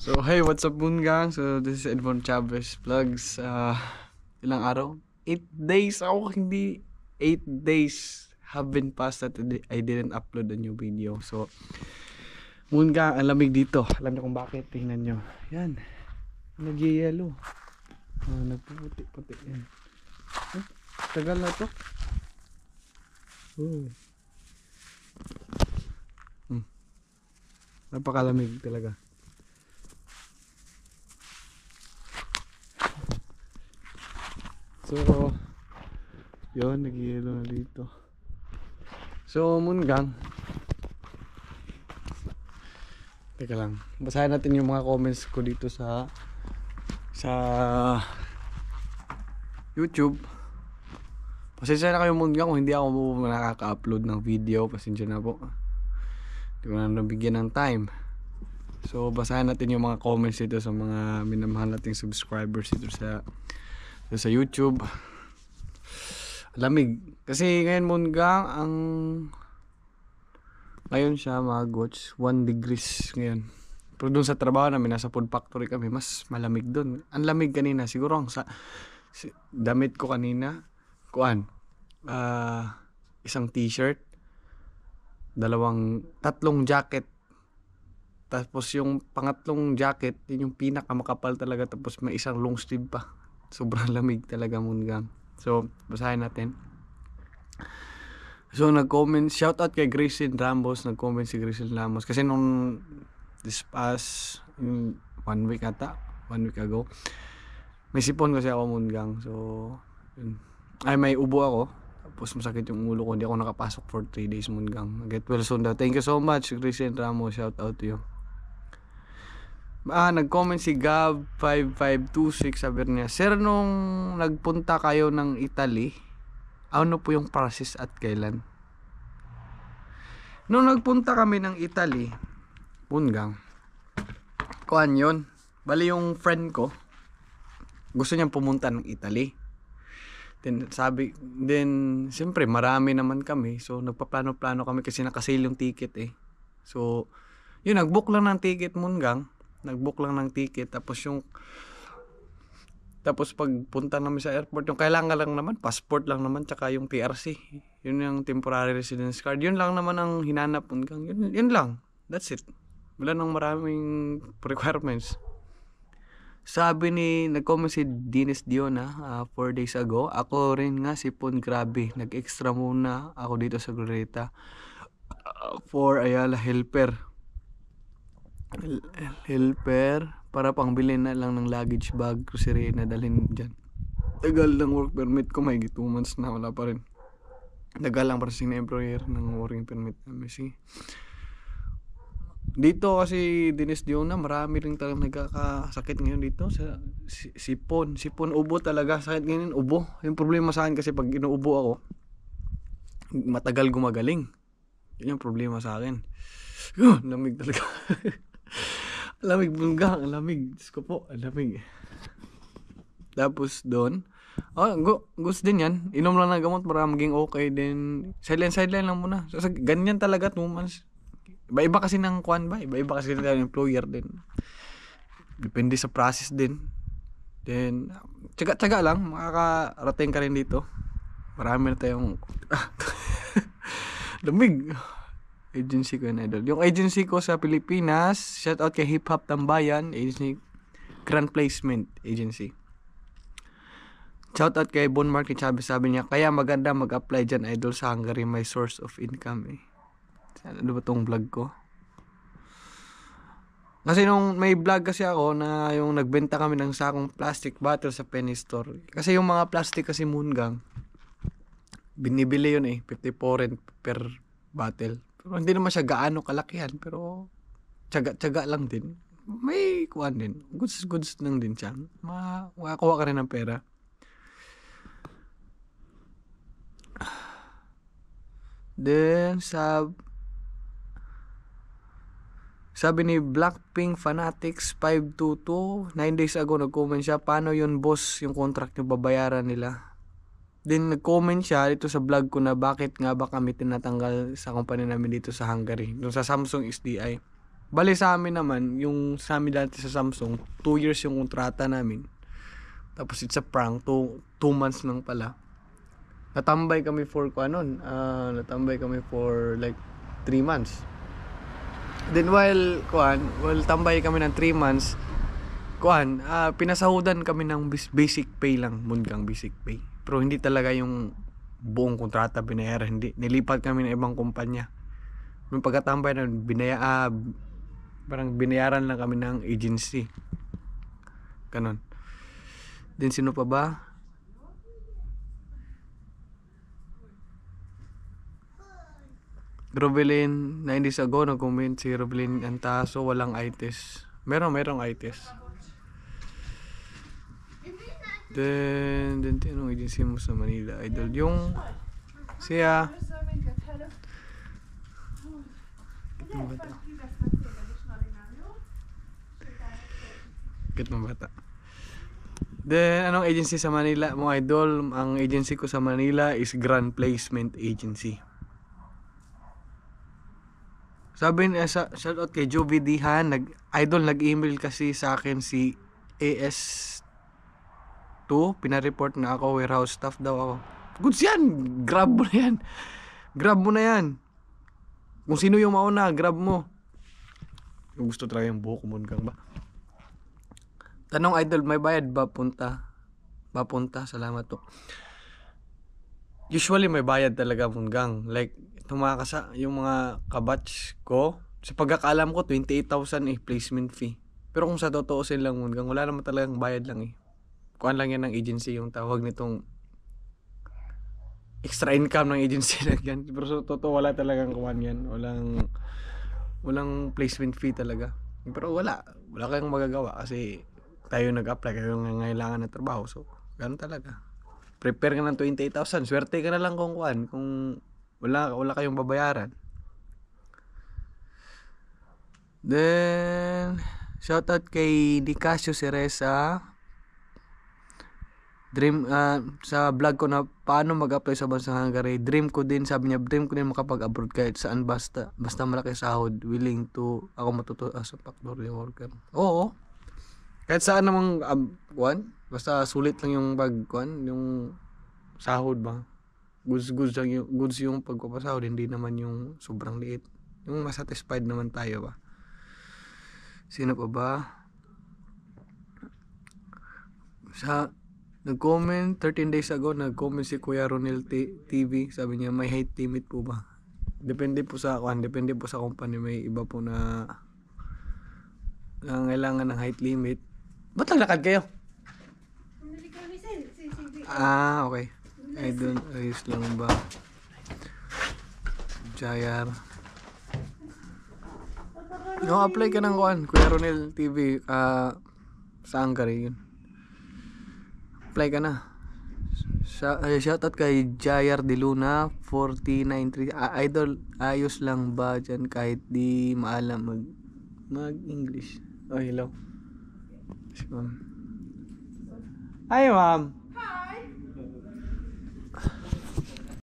So hey, what's up Moon Gang? So this is Edmond Chavez Vlogs. Ilang araw? 8 days ako hindi 8 days have been passed that I didn't upload a new video. So Moon Gang, ang lamig dito. Alam niyo kung bakit? Tingnan niyo. Yan. Nag-yellow. Nagpuputi-puti yan. Tagal na to. Oh. Napakalamig talaga. So, yun, nag-yellow na dito. So, Moon Gang. Teka lang. Basahin natin yung mga comments ko dito sa YouTube. Pasensya na kayo Moon Gang kung hindi ako nakaka-upload ng video. Pasensya na po. Hindi ko na nabigyan ng time. So, basahin natin yung mga comments dito sa mga minamahal nating subscribers dito sa YouTube. Lamig kasi ngayon Moon Gang, ngayon siya mag-watch 1 degrees ngayon. Pero dun sa trabaho namin, nasa food factory kami, mas malamig dun. Ang lamig kanina siguro ang damit ko kanina isang t-shirt, tatlong jacket, tapos yung pangatlong jacket yun yung pinakamakapal talaga, tapos may isang long sleeve pa. Sobrang lamig talaga Moon Gang. So, basahin natin. So, nag-comment, shoutout kay Grayson Ramos. Nag-comment si Grayson Ramos. Kasi nung this past 1 week ago, may sipon kasi ako Moon Gang. So, yun. May ubo ako. Tapos masakit yung ulo ko. Hindi ako nakapasok for 3 days Moon Gang. Get well soon daw. Thank you so much Grayson Ramos. Shoutout to you. Nag-comment si Gab5526, sabi niya, Sir, nung nagpunta kayo ng Italy, ano po yung process at kailan? Nung nagpunta kami ng Italy, Moon Gang, yun, bali yung friend ko, gusto niyang pumunta ng Italy. Then siyempre marami naman kami, so nagpaplano-plano kami kasi nakasale yung ticket eh. So, yun, nag-book lang ng ticket Moon Gang. Nag-book lang ng ticket, tapos pagpunta namin sa airport, yung kailangan lang naman passport lang naman, tsaka yung PRC, yun yung temporary residence card, yun lang naman ang hinanap. Yun lang, that's it. Wala nang maraming requirements. Nag-comment si Dennis Diona 4 days ago, ako rin nga sipon, grabe, nag-extra muna ako dito sa Glorieta for Ayala helper para pangbili na lang ng luggage bag, grocery na dalhin dyan. Tagal ng work permit ko, may 2 months na, wala pa rin. Tagal lang para sa employer ng working permit namin. Dito kasi Dennis Diona, marami rin talagang nagkakasakit ngayon dito sa sipon, ubo talaga. Sakit ngayon ubo. Yung problema sa akin kasi pag inuubo ako, matagal gumagaling. Yun yung problema sa akin. Lamig talaga. Lamig Moon Gang, lamig. Diyos ko po, lamig. Tapos doon, gusto din yan. Inom lang ng gamot para maging okay. Then, sideline lang muna. So, ganyan talaga 2 months. Iba-iba kasi ng iba-iba kasi ng employer din. Depende sa process din. Then, tsaga lang, makakarating ka rin dito. Marami na tayong lamig. Agency ko yun, idol. Yung agency ko sa Pilipinas, shoutout kay Hip Hop Tambayan, agency, Grand Placement Agency. Shoutout kay Bon Mark Chavez, sabi niya, kaya maganda mag-apply dyan, idol, sa Hungary, may source of income eh. Ano ba tong vlog ko? Kasi nung may vlog kasi ako na yung nagbenta kami ng sakong plastic bottle sa Penny Store. Kasi yung mga plastic kasi Moon Gang, binibili yun eh, 54 per bottle. Pero hindi naman siya gaano kalakihan, pero tiyaga lang din. May kuhan din. Goods lang din siya. Makakuha ka rin ng pera. Then, sabi ni Blackpink Fanatics 522, 9 days ago nag-comment siya, paano yun boss, yung contract nyo babayaran nila? Then nag-comment siya dito sa vlog ko na bakit nga ba kami tinatanggal sa company namin dito sa Hungary, doon sa Samsung SDI. Bali sa amin naman, yung sa amin dati sa Samsung, 2 years yung kontrata namin. Tapos it's a prank, 2 months lang pala. Natambay kami for natambay kami for like 3 months. Then while tambay kami ng 3 months, pinasahudan kami ng basic pay lang, Munggang basic pay. Pero hindi talaga yung buong kontrata binayaran, hindi. Nilipat kami ng ibang kumpanya. Nung pagkatambay na parang binayaran lang kami ng agency. Ganon. Then sino pa ba? Rovelyn, 9 days ago, nag-comment si Rovelyn Antaso, walang ITES. Merong ITES. Then anong agency mo sa Manila, Idol? Yung siya. Kitong bata. Then, anong agency sa Manila, mga idol? Ang agency ko sa Manila is Grand Placement Agency. Sabi niya, shoutout kay Jovi Dihan, nag-email kasi sa akin si AS2, pinareport na ako, warehouse staff daw ako. Goods yan! Grab mo na yan! Grab mo na yan! Kung sino yung mauna, grab mo. Yung gusto talaga yung buhok mo, Munggang ba? Tanong idol, may bayad ba punta? Salamat to. Usually may bayad talaga, Munggang. Like, yung mga kabatch ko, sa pagkakaalam ko, 28,000 placement fee. Pero kung sa totoo lang, Munggang, wala naman talagang bayad lang eh. Kuan lang yan ng agency, yung tawag nitong extra income ng agency lang yan. Pero sa totoo, wala talagang kuan yan. Walang placement fee talaga. Pero wala kayong magagawa kasi tayo nag-apply, kayo ngangailangan ng trabaho. So, ganun talaga. Prepare ka ng 28,000. Swerte ka na lang kung wala kayong babayaran. Then, shoutout kay Dicasio Ceresa. Sa vlog ko na paano mag-apply sa bansang Hungary. Sabi niya, dream ko din makapag-abroad kahit saan basta malaki sahod. Willing to ako matuto as a factory worker. Oo. Kahit saan namang basta sulit lang yung yung sahod ba. Goods yung pagpapasahod, hindi naman yung sobrang liit. Yung masatisfied naman tayo ba. Sino pa ba? Nag-comment 13 days ago, nag-comment si Kuya Ronel TV. Sabi niya, may height limit po ba? Depende po sa company, may iba po na kailangan ng height limit. Ba't naglakad kayo? Okay. Ayos lang ba? Jayar. Apply ka ng Kuya Ronel TV sa Hungary yun. Apply ka na. Shoutout kay Jayar De Luna 493. Idol, ayos lang ba dyan kahit di maalam mag-English? Oh, hello. Hi, ma'am.